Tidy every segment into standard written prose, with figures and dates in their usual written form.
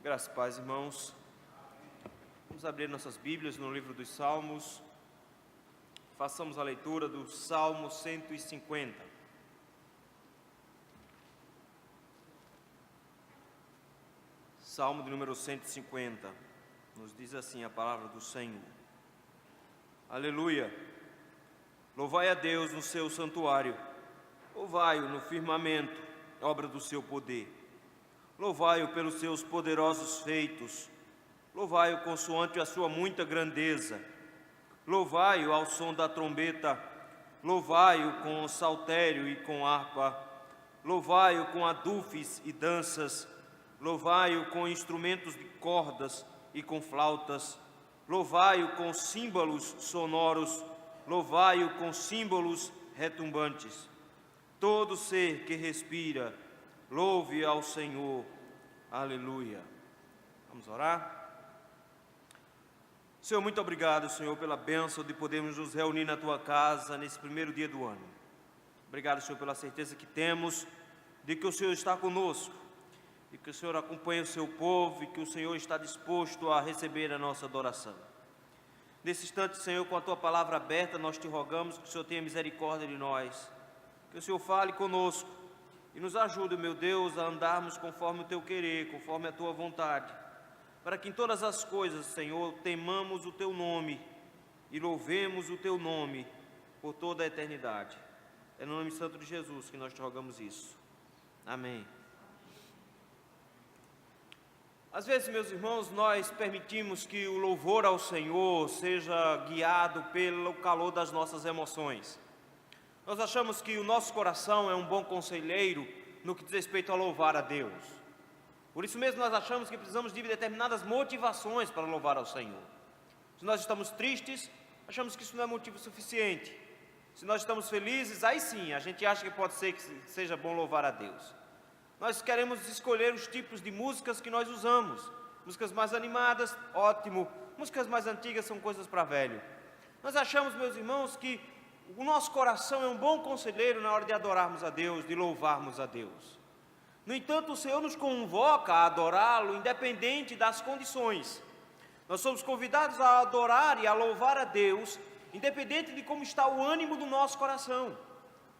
Graças a paz, irmãos. Vamos abrir nossas Bíblias no livro dos Salmos. Façamos a leitura do Salmo 150. Salmo de número 150. Nos diz assim a palavra do Senhor. Aleluia! Louvai a Deus no seu santuário. Louvai-o no firmamento, obra do seu poder. Louvai-o pelos seus poderosos feitos. Louvai-o consoante a sua muita grandeza. Louvai-o ao som da trombeta. Louvai-o com saltério e com harpa. Louvai-o com adufes e danças. Louvai-o com instrumentos de cordas e com flautas. Louvai-o com símbolos sonoros. Louvai-o com símbolos retumbantes. Todo ser que respira, louve ao Senhor. Aleluia. Vamos orar? Senhor, muito obrigado, Senhor, pela bênção de podermos nos reunir na Tua casa nesse primeiro dia do ano. Obrigado, Senhor, pela certeza que temos de que o Senhor está conosco, e que o Senhor acompanha o Seu povo, e que o Senhor está disposto a receber a nossa adoração. Nesse instante, Senhor, com a Tua palavra aberta, nós Te rogamos que o Senhor tenha misericórdia de nós, que o Senhor fale conosco, e nos ajude, meu Deus, a andarmos conforme o Teu querer, conforme a Tua vontade, para que em todas as coisas, Senhor, temamos o Teu nome e louvemos o Teu nome por toda a eternidade. É no nome santo de Jesus que nós Te rogamos isso. Amém. Às vezes, meus irmãos, nós permitimos que o louvor ao Senhor seja guiado pelo calor das nossas emoções. Nós achamos que o nosso coração é um bom conselheiro no que diz respeito a louvar a Deus. Por isso mesmo nós achamos que precisamos de determinadas motivações para louvar ao Senhor. Se nós estamos tristes, achamos que isso não é motivo suficiente. Se nós estamos felizes, aí sim, a gente acha que pode ser que seja bom louvar a Deus. Nós queremos escolher os tipos de músicas que nós usamos. Músicas mais animadas, ótimo. Músicas mais antigas são coisas para velho. Nós achamos, meus irmãos, que o nosso coração é um bom conselheiro na hora de adorarmos a Deus, de louvarmos a Deus. No entanto, o Senhor nos convoca a adorá-lo independente das condições. Nós somos convidados a adorar e a louvar a Deus, independente de como está o ânimo do nosso coração.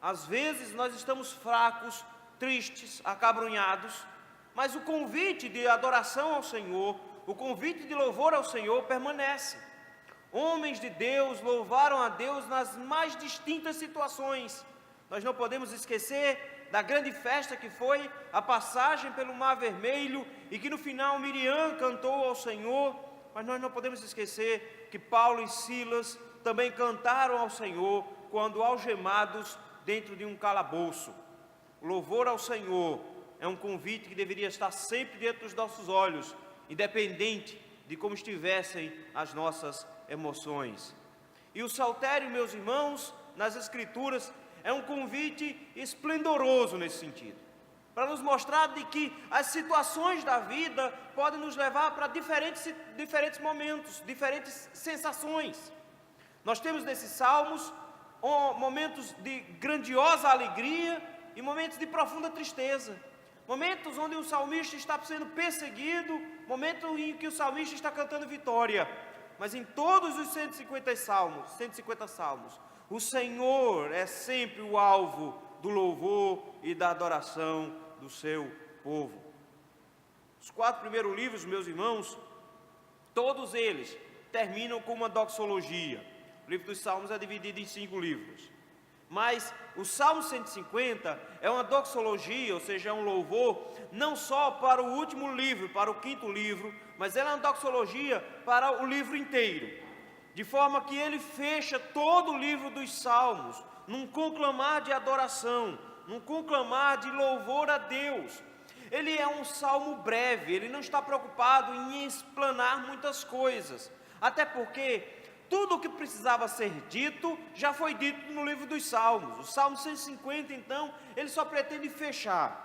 Às vezes nós estamos fracos, tristes, acabrunhados, mas o convite de adoração ao Senhor, o convite de louvor ao Senhor permanece. Homens de Deus louvaram a Deus nas mais distintas situações. Nós não podemos esquecer da grande festa que foi a passagem pelo Mar Vermelho e que no final Miriam cantou ao Senhor, mas nós não podemos esquecer que Paulo e Silas também cantaram ao Senhor quando algemados dentro de um calabouço. O louvor ao Senhor é um convite que deveria estar sempre dentro dos nossos olhos, independente de como estivessem as nossas emoções. E o saltério, meus irmãos, nas Escrituras, é um convite esplendoroso nesse sentido, para nos mostrar de que as situações da vida podem nos levar para diferentes momentos, diferentes sensações. Nós temos nesses salmos momentos de grandiosa alegria e momentos de profunda tristeza, momentos onde o salmista está sendo perseguido, momentos em que o salmista está cantando vitória. Mas em todos os 150 salmos, o Senhor é sempre o alvo do louvor e da adoração do seu povo. Os 4 primeiros livros, meus irmãos, todos eles terminam com uma doxologia. O livro dos Salmos é dividido em 5 livros. Mas o Salmo 150 é uma doxologia, ou seja, é um louvor, não só para o último livro, para o 5º livro, mas ela é uma doxologia para o livro inteiro, de forma que ele fecha todo o livro dos Salmos, num conclamar de adoração, num conclamar de louvor a Deus. Ele é um salmo breve, ele não está preocupado em explanar muitas coisas, até porque tudo o que precisava ser dito já foi dito no livro dos Salmos. O Salmo 150, então, ele só pretende fechar.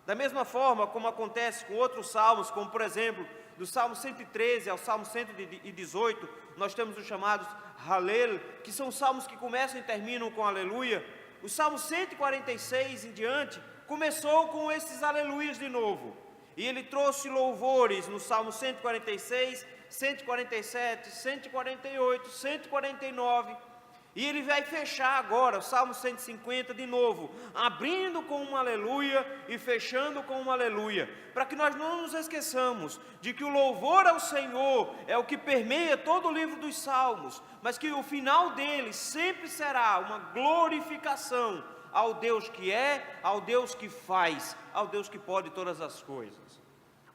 Da mesma forma como acontece com outros salmos, como por exemplo, do Salmo 113 ao Salmo 118, nós temos os chamados Halel, que são salmos que começam e terminam com aleluia. O Salmo 146 em diante começou com esses aleluias de novo. E ele trouxe louvores no Salmo 146, 147, 148, 149. E ele vai fechar agora o Salmo 150 de novo, abrindo com um aleluia e fechando com um aleluia, para que nós não nos esqueçamos de que o louvor ao Senhor é o que permeia todo o livro dos Salmos, mas que o final dele sempre será uma glorificação ao Deus que é, ao Deus que faz, ao Deus que pode todas as coisas.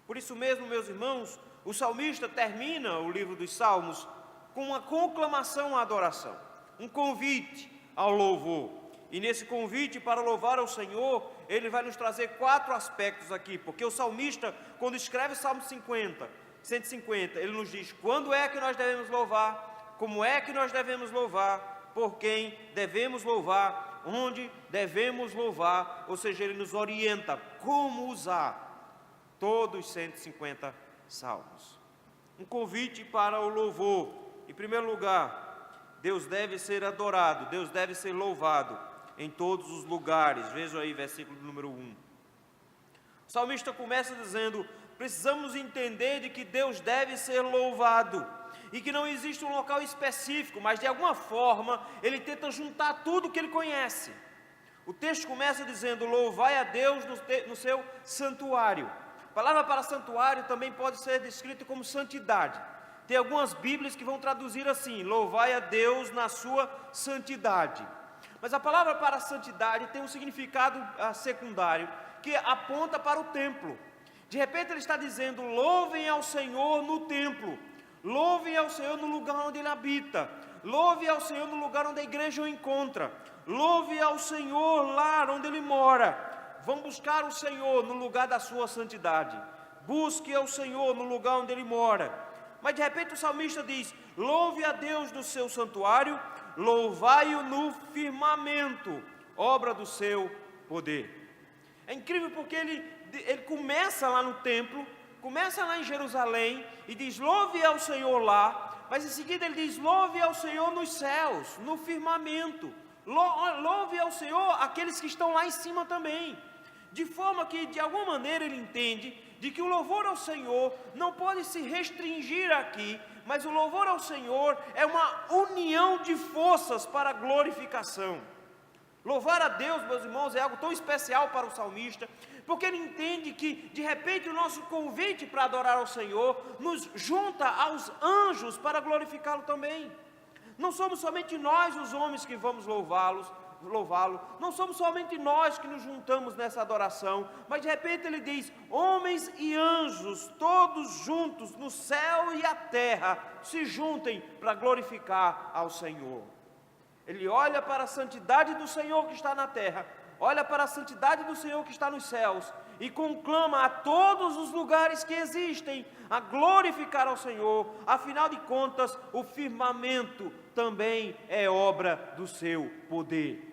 Por isso mesmo, meus irmãos, o salmista termina o livro dos Salmos com uma conclamação à adoração, um convite ao louvor. E nesse convite para louvar ao Senhor, ele vai nos trazer 4 aspectos aqui, porque o salmista, quando escreve o Salmo 150, ele nos diz quando é que nós devemos louvar, como é que nós devemos louvar, por quem devemos louvar, onde devemos louvar, ou seja, ele nos orienta como usar todos os 150 salmos. Um convite para o louvor. Em primeiro lugar, Deus deve ser adorado, Deus deve ser louvado em todos os lugares. Vejam aí versículo número 1. O salmista começa dizendo: precisamos entender de que Deus deve ser louvado, e que não existe um local específico, mas de alguma forma ele tenta juntar tudo que ele conhece. O texto começa dizendo: louvai a Deus no seu santuário. A palavra para santuário também pode ser descrita como santidade. Tem algumas Bíblias que vão traduzir assim: louvai a Deus na sua santidade. Mas a palavra para santidade tem um significado secundário, que aponta para o templo. De repente ele está dizendo: louvem ao Senhor no templo, louvem ao Senhor no lugar onde ele habita, louve ao Senhor no lugar onde a igreja o encontra, louve ao Senhor lá onde ele mora. Vão buscar o Senhor no lugar da sua santidade, busque ao Senhor no lugar onde ele mora. Mas de repente o salmista diz: louve a Deus no seu santuário, louvai-o no firmamento, obra do seu poder. É incrível porque ele começa lá no templo, começa lá em Jerusalém e diz: louve ao Senhor lá, mas em seguida ele diz: louve ao Senhor nos céus, no firmamento, louve ao Senhor aqueles que estão lá em cima também. De forma que, de alguma maneira, ele entende de que o louvor ao Senhor não pode se restringir aqui, mas o louvor ao Senhor é uma união de forças para a glorificação. Louvar a Deus, meus irmãos, é algo tão especial para o salmista, porque ele entende que, de repente, o nosso convite para adorar ao Senhor nos junta aos anjos para glorificá-lo também. Não somos somente nós, os homens, que vamos louvá-lo, não somos somente nós que nos juntamos nessa adoração, mas de repente ele diz: homens e anjos, todos juntos no céu e a terra, se juntem para glorificar ao Senhor. Ele olha para a santidade do Senhor que está na terra, olha para a santidade do Senhor que está nos céus, e conclama a todos os lugares que existem a glorificar ao Senhor. Afinal de contas, o firmamento também é obra do seu poder.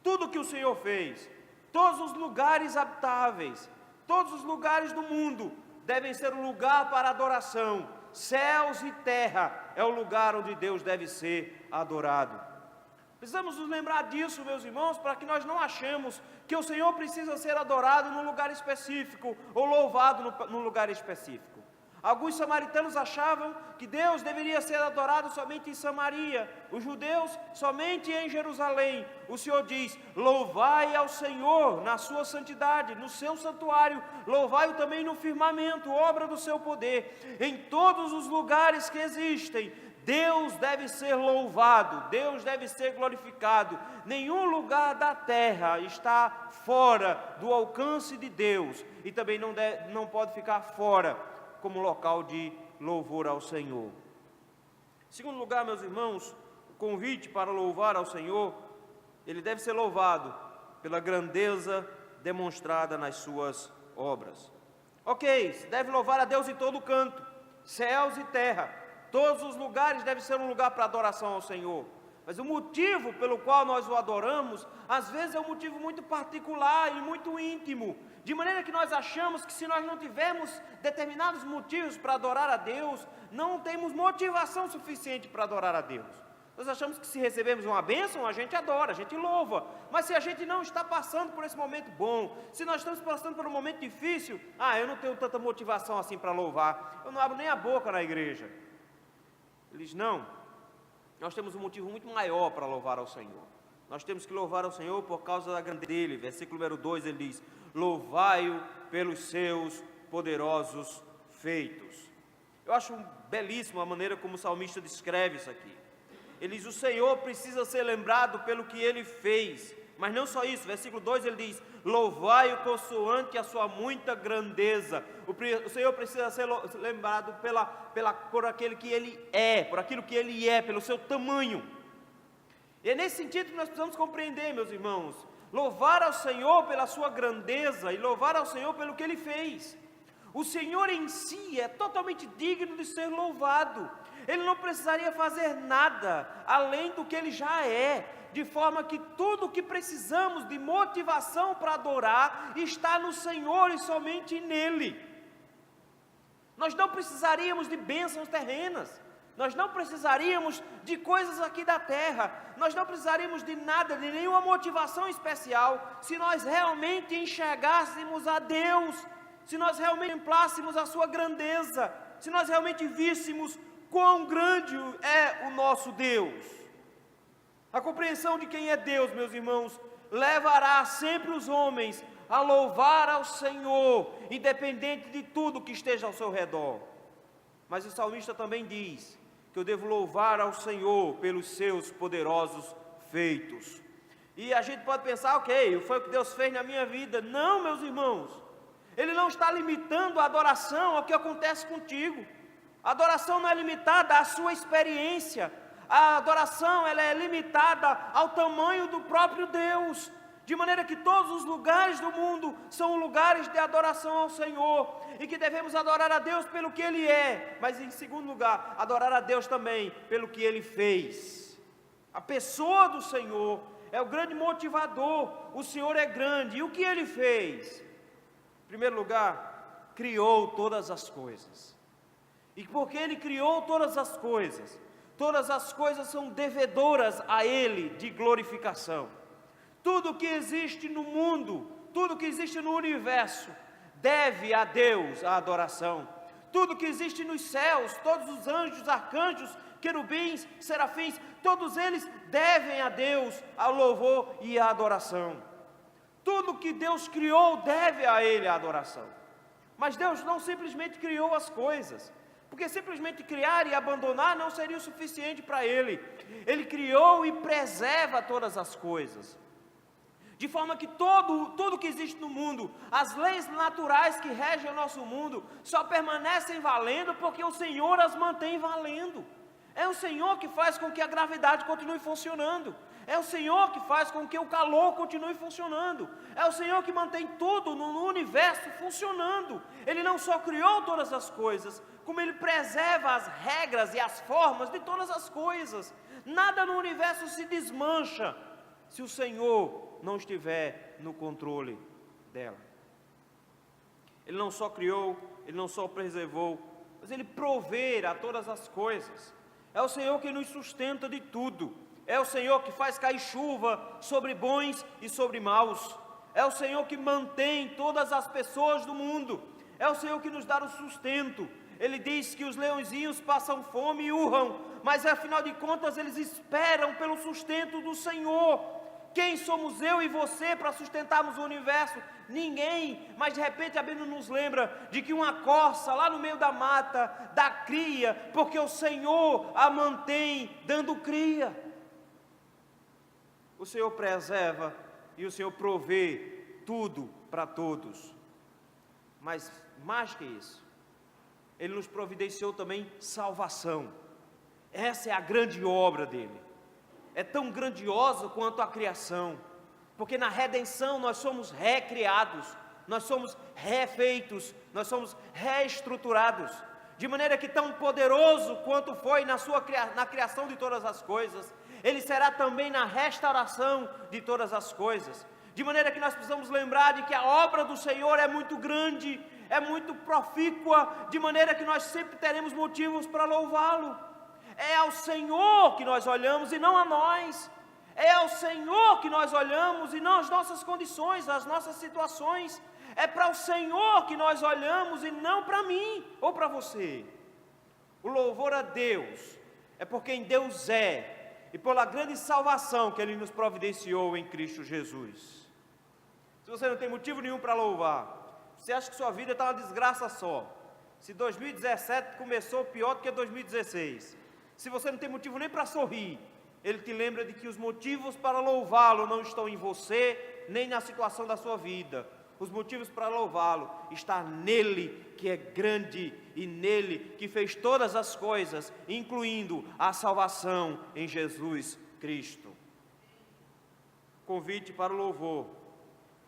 Tudo que o Senhor fez, todos os lugares habitáveis, todos os lugares do mundo devem ser um lugar para adoração. Céus e terra é o lugar onde Deus deve ser adorado. Precisamos nos lembrar disso, meus irmãos, para que nós não achemos que o Senhor precisa ser adorado num lugar específico ou louvado num lugar específico. Alguns samaritanos achavam que Deus deveria ser adorado somente em Samaria, os judeus somente em Jerusalém. O Senhor diz: louvai ao Senhor na sua santidade, no seu santuário, louvai-o também no firmamento, obra do seu poder. Em todos os lugares que existem, Deus deve ser louvado, Deus deve ser glorificado. Nenhum lugar da terra está fora do alcance de Deus, e também não pode ficar fora como local de louvor ao Senhor. Em segundo lugar, meus irmãos, o convite para louvar ao Senhor, ele deve ser louvado pela grandeza demonstrada nas suas obras. Ok, se deve louvar a Deus em todo canto, céus e terra, todos os lugares devem ser um lugar para adoração ao Senhor. Mas o motivo pelo qual nós o adoramos, às vezes é um motivo muito particular e muito íntimo, de maneira que nós achamos que se nós não tivermos determinados motivos para adorar a Deus, não temos motivação suficiente para adorar a Deus. Nós achamos que se recebemos uma bênção, a gente adora, a gente louva. Mas se a gente não está passando por esse momento bom, se nós estamos passando por um momento difícil, eu não tenho tanta motivação assim para louvar, eu não abro nem a boca na igreja. Ele diz, não, nós temos um motivo muito maior para louvar ao Senhor. Nós temos que louvar ao Senhor por causa da grandeza dele. Versículo número 2, ele diz, louvai-o pelos seus poderosos feitos. Eu acho belíssimo a maneira como o salmista descreve isso aqui. Ele diz, o Senhor precisa ser lembrado pelo que Ele fez, mas não só isso, versículo 2 ele diz, louvai-o consoante a sua muita grandeza. O Senhor precisa ser lembrado por aquele que Ele é, por aquilo que Ele é, pelo seu tamanho. E é nesse sentido que nós precisamos compreender, meus irmãos, louvar ao Senhor pela sua grandeza e louvar ao Senhor pelo que Ele fez. O Senhor em si é totalmente digno de ser louvado. Ele não precisaria fazer nada além do que Ele já é, de forma que tudo o que precisamos de motivação para adorar está no Senhor e somente nele. Nós não precisaríamos de bênçãos terrenas, nós não precisaríamos de coisas aqui da terra, nós não precisaríamos de nada, de nenhuma motivação especial, se nós realmente enxergássemos a Deus, se nós realmente contemplássemos a sua grandeza, se nós realmente víssemos quão grande é o nosso Deus. A compreensão de quem é Deus, meus irmãos, levará sempre os homens a louvar ao Senhor, independente de tudo que esteja ao seu redor. Mas o salmista também diz que eu devo louvar ao Senhor pelos seus poderosos feitos. E a gente pode pensar, ok, foi o que Deus fez na minha vida. Não, meus irmãos, Ele não está limitando a adoração ao que acontece contigo. A adoração não é limitada à sua experiência, a adoração ela é limitada ao tamanho do próprio Deus, de maneira que todos os lugares do mundo são lugares de adoração ao Senhor, e que devemos adorar a Deus pelo que Ele é, mas em segundo lugar, adorar a Deus também pelo que Ele fez. A pessoa do Senhor é o grande motivador, o Senhor é grande, e o que Ele fez? Em primeiro lugar, criou todas as coisas. E porque Ele criou todas as coisas são devedoras a Ele de glorificação. Tudo que existe no mundo, tudo que existe no universo, deve a Deus a adoração. Tudo que existe nos céus, todos os anjos, arcanjos, querubins, serafins, todos eles devem a Deus ao louvor e a adoração. Tudo que Deus criou deve a Ele a adoração. Mas Deus não simplesmente criou as coisas, porque simplesmente criar e abandonar não seria o suficiente para Ele. Ele criou e preserva todas as coisas, de forma que tudo que existe no mundo, as leis naturais que regem o nosso mundo, só permanecem valendo porque o Senhor as mantém valendo. É o Senhor que faz com que a gravidade continue funcionando. É o Senhor que faz com que o calor continue funcionando. É o Senhor que mantém tudo no universo funcionando. Ele não só criou todas as coisas, como Ele preserva as regras e as formas de todas as coisas. Nada no universo se desmancha se o Senhor não estiver no controle dela. Ele não só criou, Ele não só preservou, mas Ele provê a todas as coisas. É o Senhor que nos sustenta de tudo. É o Senhor que faz cair chuva sobre bons e sobre maus. É o Senhor que mantém todas as pessoas do mundo. É o Senhor que nos dá o sustento. Ele diz que os leõezinhos passam fome e urram, mas afinal de contas eles esperam pelo sustento do Senhor. Quem somos eu e você para sustentarmos o universo? Ninguém, mas de repente a Bíblia nos lembra de que uma corça lá no meio da mata dá cria, porque o Senhor a mantém dando cria. O Senhor preserva e o Senhor provê tudo para todos. Mas mais que isso, Ele nos providenciou também salvação. Essa é a grande obra dEle. É tão grandiosa quanto a criação, porque na redenção nós somos recriados, nós somos refeitos, nós somos reestruturados, de maneira que tão poderoso quanto foi na criação de todas as coisas, Ele será também na restauração de todas as coisas, de maneira que nós precisamos lembrar de que a obra do Senhor é muito grande, é muito profícua, de maneira que nós sempre teremos motivos para louvá-lo. É ao Senhor que nós olhamos e não a nós. É ao Senhor que nós olhamos e não as nossas condições, as nossas situações. É para o Senhor que nós olhamos e não para mim ou para você. O louvor a Deus é por quem Deus é e pela grande salvação que Ele nos providenciou em Cristo Jesus. Se você não tem motivo nenhum para louvar, você acha que sua vida está uma desgraça só, se 2017 começou pior do que 2016, se você não tem motivo nem para sorrir, Ele te lembra de que os motivos para louvá-lo não estão em você, nem na situação da sua vida. Os motivos para louvá-lo estão nele, que é grande, e nele que fez todas as coisas, incluindo a salvação em Jesus Cristo. Convite para o louvor.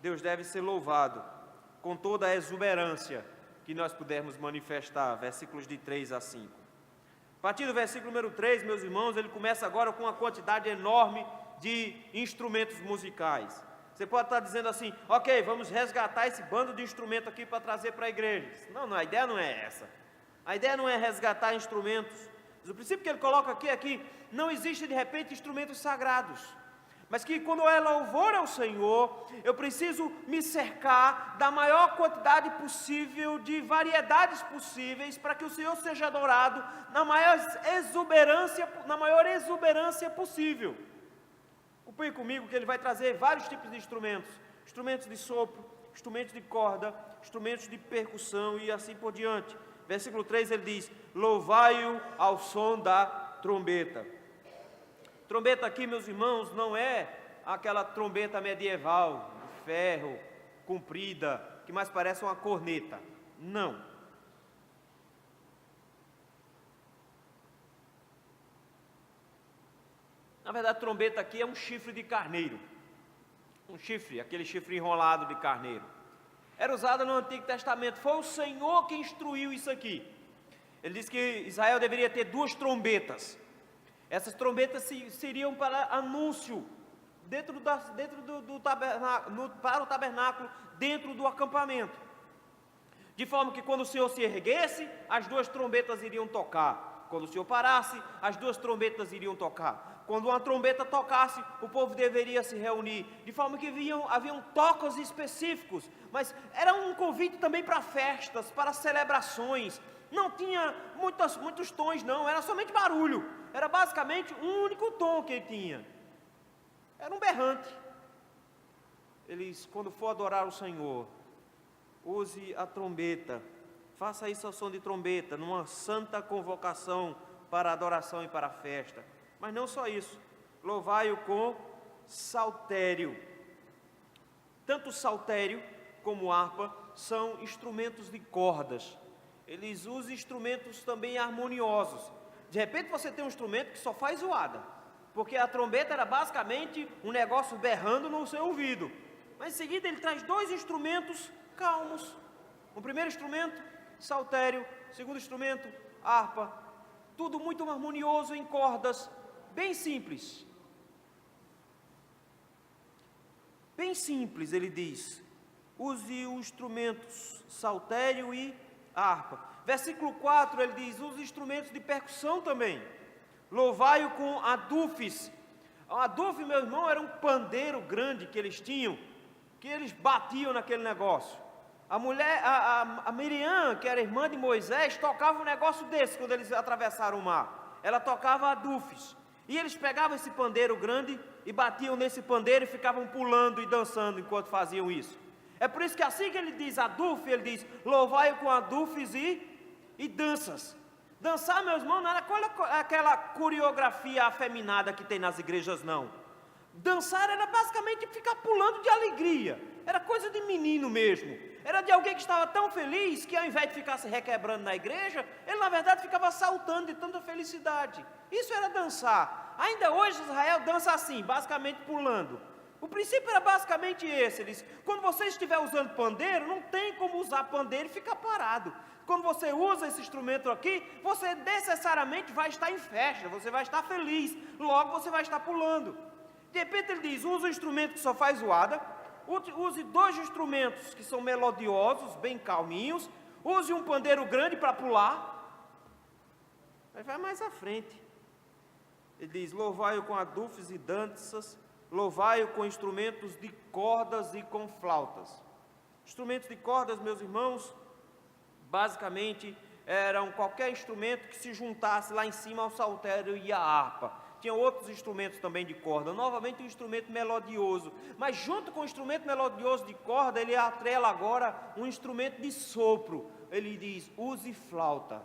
Deus deve ser louvado com toda a exuberância que nós pudermos manifestar. Versículos de 3 a 5. A partir do versículo número 3, meus irmãos, ele começa agora com uma quantidade enorme de instrumentos musicais. Você pode estar dizendo assim, ok, vamos resgatar esse bando de instrumento aqui para trazer para a igreja. Não, a ideia não é essa. A ideia não é resgatar instrumentos. Mas o princípio que ele coloca aqui é que não existe de repente instrumentos sagrados. Mas que quando é louvor ao Senhor, eu preciso me cercar da maior quantidade possível de variedades possíveis para que o Senhor seja adorado na maior exuberância possível. Acompanhe comigo que ele vai trazer vários tipos de instrumentos. Instrumentos de sopro, instrumentos de corda, instrumentos de percussão e assim por diante. Versículo 3 ele diz, louvai-o ao som da trombeta. Trombeta aqui, meus irmãos, não é aquela trombeta medieval, de ferro, comprida, que mais parece uma corneta. Não. Na verdade, trombeta aqui é um chifre de carneiro. Um chifre, aquele chifre enrolado de carneiro. Era usada no Antigo Testamento. Foi o Senhor que instruiu isso aqui. Ele disse que Israel deveria ter 2 trombetas. Essas trombetas seriam para anúncio para o tabernáculo, dentro do acampamento. De forma que quando o Senhor se erguesse, as 2 trombetas iriam tocar. Quando o Senhor parasse, as 2 trombetas iriam tocar. Quando uma trombeta tocasse, o povo deveria se reunir. De forma que haviam tocos específicos, mas era um convite também para festas, para celebrações. Não tinha muitos tons não, era somente barulho. Era basicamente um único tom que ele tinha. Era um berrante. Eles, quando for adorar o Senhor, use a trombeta. Faça isso ao som de trombeta, numa santa convocação para adoração e para a festa. Mas não só isso. Louvai-o com saltério. Tanto o saltério como harpa são instrumentos de cordas. Eles usam instrumentos também harmoniosos. De repente você tem um instrumento que só faz zoada, porque a trombeta era basicamente um negócio berrando no seu ouvido. Mas em seguida ele traz 2 instrumentos calmos. O primeiro instrumento, saltério. O segundo instrumento, harpa. Tudo muito harmonioso em cordas, bem simples. Bem simples, ele diz. Use os instrumentos saltério e harpa. Versículo 4, ele diz, os instrumentos de percussão também. Louvai-o com adufes. A adufe, meu irmão, era um pandeiro grande que eles tinham, que eles batiam naquele negócio. A Miriam, que era irmã de Moisés, tocava um negócio desse quando eles atravessaram o mar. Ela tocava adufes. E eles pegavam esse pandeiro grande e batiam nesse pandeiro e ficavam pulando e dançando enquanto faziam isso. É por isso que assim que ele diz adufe, ele diz, louvai-o com adufes e danças. Dançar, meus irmãos, não era aquela coreografia afeminada que tem nas igrejas, não. Dançar era basicamente ficar pulando de alegria. Era coisa de menino mesmo. Era de alguém que estava tão feliz que ao invés de ficar se requebrando na igreja, ele na verdade ficava saltando de tanta felicidade. Isso era dançar. Ainda hoje Israel dança assim, basicamente pulando. O princípio era basicamente esse. Ele diz, quando você estiver usando pandeiro, não tem como usar pandeiro e ficar parado. Quando você usa esse instrumento aqui, você necessariamente vai estar em festa, você vai estar feliz, logo você vai estar pulando. De repente ele diz, use um instrumento que só faz zoada, use 2 instrumentos que são melodiosos, bem calminhos, use um pandeiro grande para pular. Aí vai mais à frente. Ele diz: louvai-o com adufes e danças, louvai-o com instrumentos de cordas e com flautas. Instrumentos de cordas, meus irmãos, basicamente eram qualquer instrumento que se juntasse lá em cima ao saltério e à harpa. Tinha outros instrumentos também de corda, novamente um instrumento melodioso, mas junto com o instrumento melodioso de corda, ele atrela agora um instrumento de sopro. Ele diz: use flauta.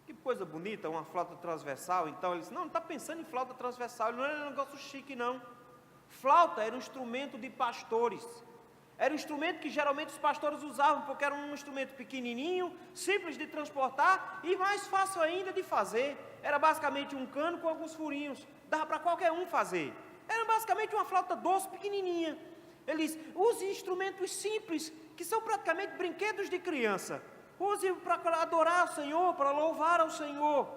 Que coisa bonita, uma flauta transversal. Então ele disse: não está pensando em flauta transversal, não é um negócio chique não. Flauta era um instrumento de pastores, era um instrumento que geralmente os pastores usavam, porque era um instrumento pequenininho, simples de transportar e mais fácil ainda de fazer. Era basicamente um cano com alguns furinhos, dava para qualquer um fazer. Era basicamente uma flauta doce, pequenininha. Ele diz: use instrumentos simples, que são praticamente brinquedos de criança. Use para adorar ao Senhor, para louvar ao Senhor.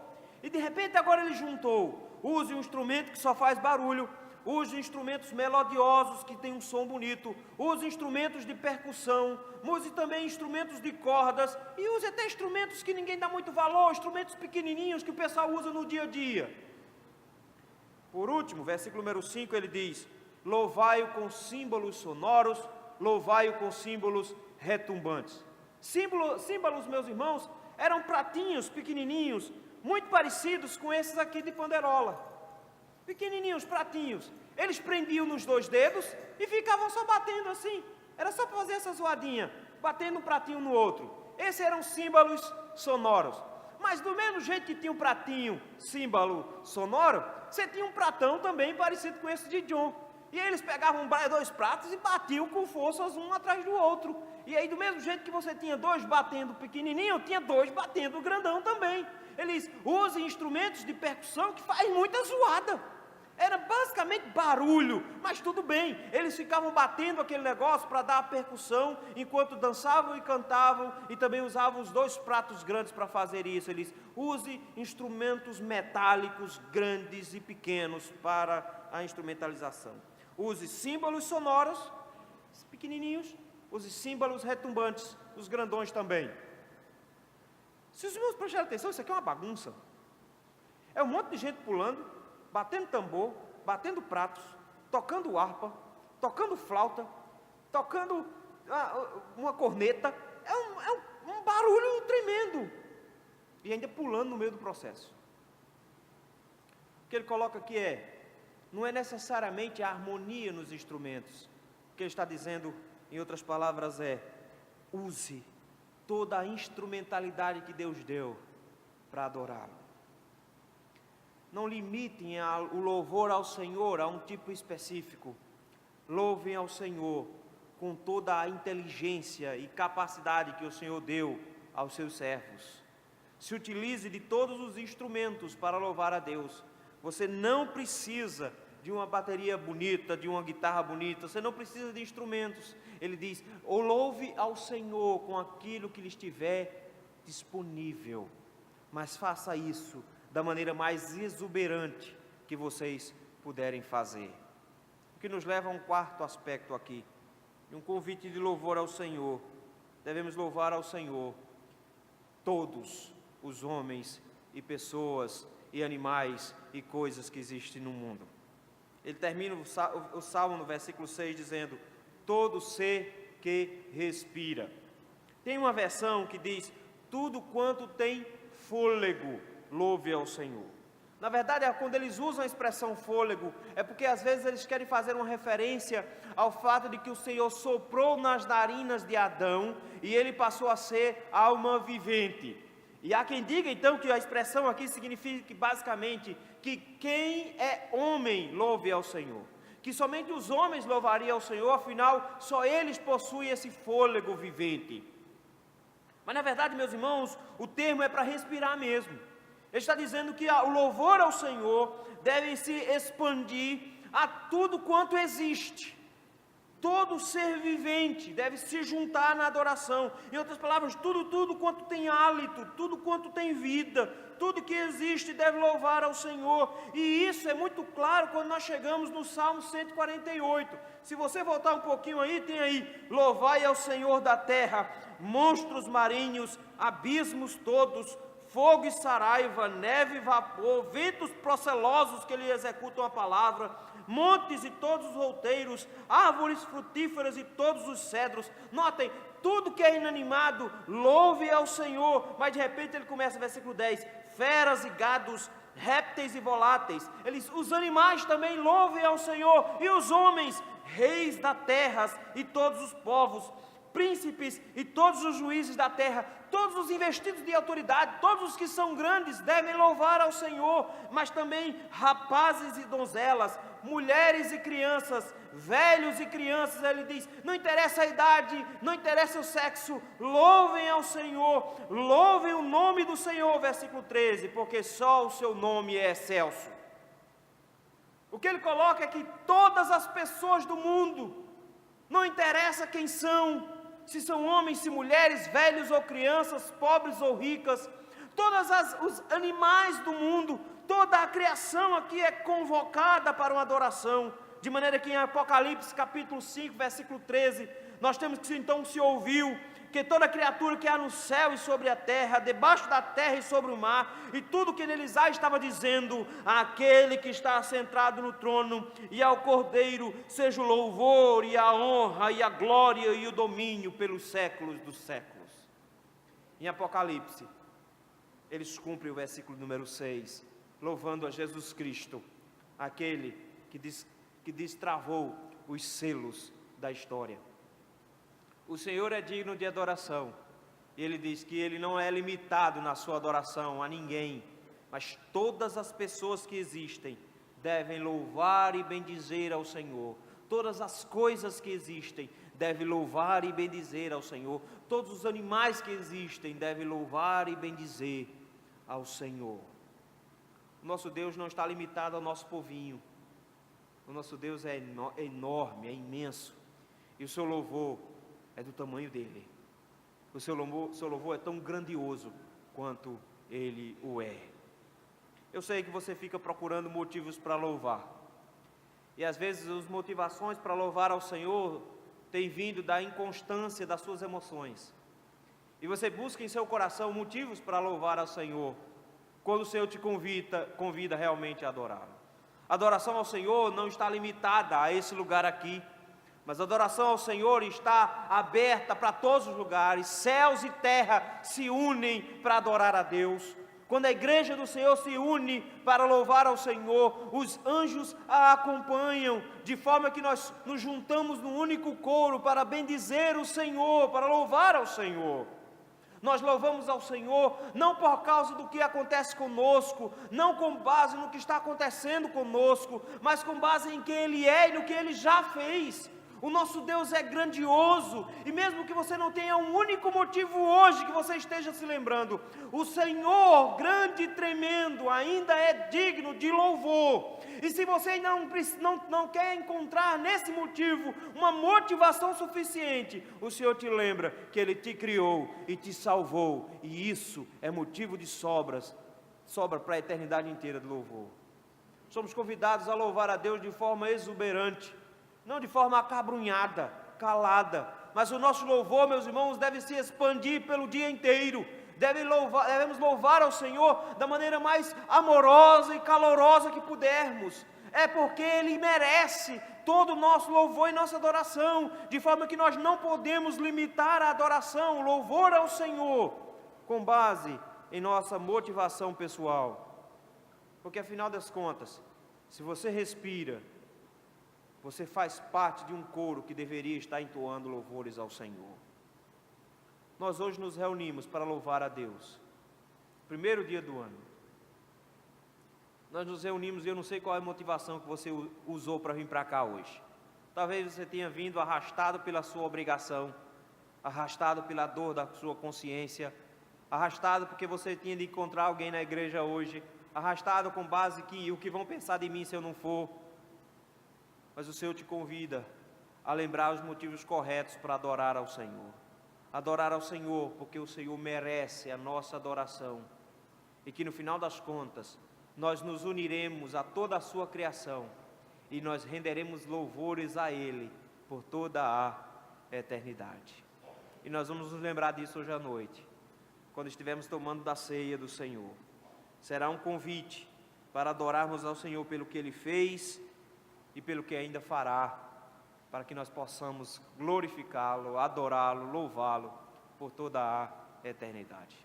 E de repente agora ele juntou: use um instrumento que só faz barulho, use instrumentos melodiosos que tem um som bonito, use instrumentos de percussão, use também instrumentos de cordas, e use até instrumentos que ninguém dá muito valor, instrumentos pequenininhos que o pessoal usa no dia a dia. Por último, versículo número 5, ele diz: louvai-o com símbolos sonoros, louvai-o com símbolos retumbantes. Símbolos, meus irmãos, eram pratinhos pequenininhos, muito parecidos com esses aqui de panderola. Pequenininhos pratinhos, eles prendiam nos 2 dedos e ficavam só batendo assim. Era só fazer essa zoadinha, batendo um pratinho no outro. Esses eram símbolos sonoros. Mas do mesmo jeito que tinha um pratinho, símbolo sonoro, você tinha um pratão também parecido com esse de John. E aí eles pegavam 2 pratos e batiam com forças um atrás do outro. E aí do mesmo jeito que você tinha 2 batendo pequenininho, tinha 2 batendo grandão também. Eles usam instrumentos de percussão que faz muita zoada. Era basicamente barulho, mas tudo bem. Eles ficavam batendo aquele negócio para dar a percussão, enquanto dançavam e cantavam, e também usavam os 2 pratos grandes para fazer isso. Eles use instrumentos metálicos grandes e pequenos para a instrumentalização. Use símbolos sonoros, pequenininhos, use símbolos retumbantes, os grandões também. Se os irmãos prestarem atenção, isso aqui é uma bagunça. É um monte de gente pulando, batendo tambor, batendo pratos, tocando harpa, tocando flauta, tocando uma corneta. É um barulho tremendo. E ainda pulando no meio do processo. O que ele coloca aqui não é necessariamente a harmonia nos instrumentos. O que ele está dizendo, em outras palavras, use toda a instrumentalidade que Deus deu para adorá-lo. Não limitem o louvor ao Senhor a um tipo específico. Louvem ao Senhor com toda a inteligência e capacidade que o Senhor deu aos seus servos. Se utilize de todos os instrumentos para louvar a Deus. Você não precisa de uma bateria bonita, de uma guitarra bonita, você não precisa de instrumentos. Ele diz: louve ao Senhor com aquilo que lhe estiver disponível, mas faça isso da maneira mais exuberante que vocês puderem fazer. O que nos leva a um quarto aspecto aqui, um convite de louvor ao Senhor. Devemos louvar ao Senhor todos os homens e pessoas e animais e coisas que existem no mundo. Ele termina o salmo no versículo 6 dizendo: todo ser que respira. Tem uma versão que diz: tudo quanto tem fôlego, louve ao Senhor. Na verdade, quando eles usam a expressão fôlego, é porque às vezes eles querem fazer uma referência ao fato de que o Senhor soprou nas narinas de Adão e ele passou a ser alma vivente. E há quem diga então que a expressão aqui significa que, basicamente, que quem é homem louve ao Senhor, que somente os homens louvariam ao Senhor, afinal só eles possuem esse fôlego vivente. Mas na verdade, meus irmãos, o termo é para respirar mesmo. Ele está dizendo que o louvor ao Senhor deve se expandir a tudo quanto existe. Todo ser vivente deve se juntar na adoração. Em outras palavras, tudo quanto tem hálito, tudo quanto tem vida, tudo que existe deve louvar ao Senhor. E isso é muito claro quando nós chegamos no Salmo 148. Se você voltar um pouquinho aí, tem aí: louvai ao Senhor da terra, monstros marinhos, abismos todos, fogo e saraiva, neve e vapor, ventos procelosos que lhe executam a palavra, montes e todos os outeiros, árvores frutíferas e todos os cedros. Notem, tudo que é inanimado, louve ao Senhor. Mas de repente ele começa, versículo 10, feras e gados, répteis e voláteis, os animais também louvem ao Senhor, e os homens, reis da terra e todos os povos, príncipes e todos os juízes da terra, todos os investidos de autoridade, todos os que são grandes devem louvar ao Senhor, mas também rapazes e donzelas, mulheres e crianças, velhos e crianças. Ele diz, não interessa a idade, não interessa o sexo, louvem ao Senhor, louvem o nome do Senhor, versículo 13, porque só o seu nome é excelso. O que ele coloca é que todas as pessoas do mundo, não interessa quem são, se são homens, se mulheres, velhos ou crianças, pobres ou ricas, todos os animais do mundo, toda a criação aqui é convocada para uma adoração, de maneira que em Apocalipse capítulo 5, versículo 13, nós temos que então se ouviu, que toda criatura que há no céu e sobre a terra, debaixo da terra e sobre o mar, e tudo que neles há, estava dizendo, àquele que está assentado no trono, e ao Cordeiro, seja o louvor, e a honra, e a glória, e o domínio, pelos séculos dos séculos. Em Apocalipse, eles cumprem o versículo número 6, louvando a Jesus Cristo, aquele que destravou os selos da história. O Senhor é digno de adoração. Ele diz que Ele não é limitado na sua adoração a ninguém, mas todas as pessoas que existem devem louvar e bendizer ao Senhor. Todas as coisas que existem devem louvar e bendizer ao Senhor. Todos os animais que existem devem louvar e bendizer ao Senhor. O nosso Deus não está limitado ao nosso povinho. O nosso Deus é enorme, é imenso. E o seu louvor é do tamanho dele. O seu louvor é tão grandioso quanto ele o é. Eu sei que você fica procurando motivos para louvar. E às vezes as motivações para louvar ao Senhor têm vindo da inconstância das suas emoções. E você busca em seu coração motivos para louvar ao Senhor, quando o Senhor te convida realmente a adorá-lo. A adoração ao Senhor não está limitada a esse lugar aqui, mas a adoração ao Senhor está aberta para todos os lugares. Céus e terra se unem para adorar a Deus. Quando a igreja do Senhor se une para louvar ao Senhor, os anjos a acompanham, de forma que nós nos juntamos num único coro para bendizer o Senhor, para louvar ao Senhor. Nós louvamos ao Senhor não por causa do que acontece conosco, não com base no que está acontecendo conosco, mas com base em quem Ele é e no que Ele já fez. O nosso Deus é grandioso, e mesmo que você não tenha um único motivo hoje que você esteja se lembrando, o Senhor, grande e tremendo, ainda é digno de louvor. E se você não quer encontrar nesse motivo uma motivação suficiente, o Senhor te lembra que Ele te criou e te salvou, e isso é motivo de sobra para a eternidade inteira de louvor. Somos convidados a louvar a Deus de forma exuberante, não de forma acabrunhada, calada, mas o nosso louvor, meus irmãos, deve se expandir pelo dia inteiro. Devemos louvar ao Senhor da maneira mais amorosa e calorosa que pudermos. É porque Ele merece todo o nosso louvor e nossa adoração, de forma que nós não podemos limitar a adoração, o louvor ao Senhor, com base em nossa motivação pessoal. Porque afinal das contas, se você respira, você faz parte de um coro que deveria estar entoando louvores ao Senhor. Nós hoje nos reunimos para louvar a Deus. Primeiro dia do ano. Nós nos reunimos e eu não sei qual é a motivação que você usou para vir para cá hoje. Talvez você tenha vindo arrastado pela sua obrigação, arrastado pela dor da sua consciência, arrastado porque você tinha de encontrar alguém na igreja hoje, arrastado com base que o que vão pensar de mim se eu não for. Mas o Senhor te convida a lembrar os motivos corretos para adorar ao Senhor. Adorar ao Senhor porque o Senhor merece a nossa adoração. E que no final das contas, nós nos uniremos a toda a sua criação e nós renderemos louvores a Ele por toda a eternidade. E nós vamos nos lembrar disso hoje à noite, quando estivermos tomando da ceia do Senhor. Será um convite para adorarmos ao Senhor pelo que Ele fez e pelo que ainda fará, para que nós possamos glorificá-lo, adorá-lo, louvá-lo por toda a eternidade.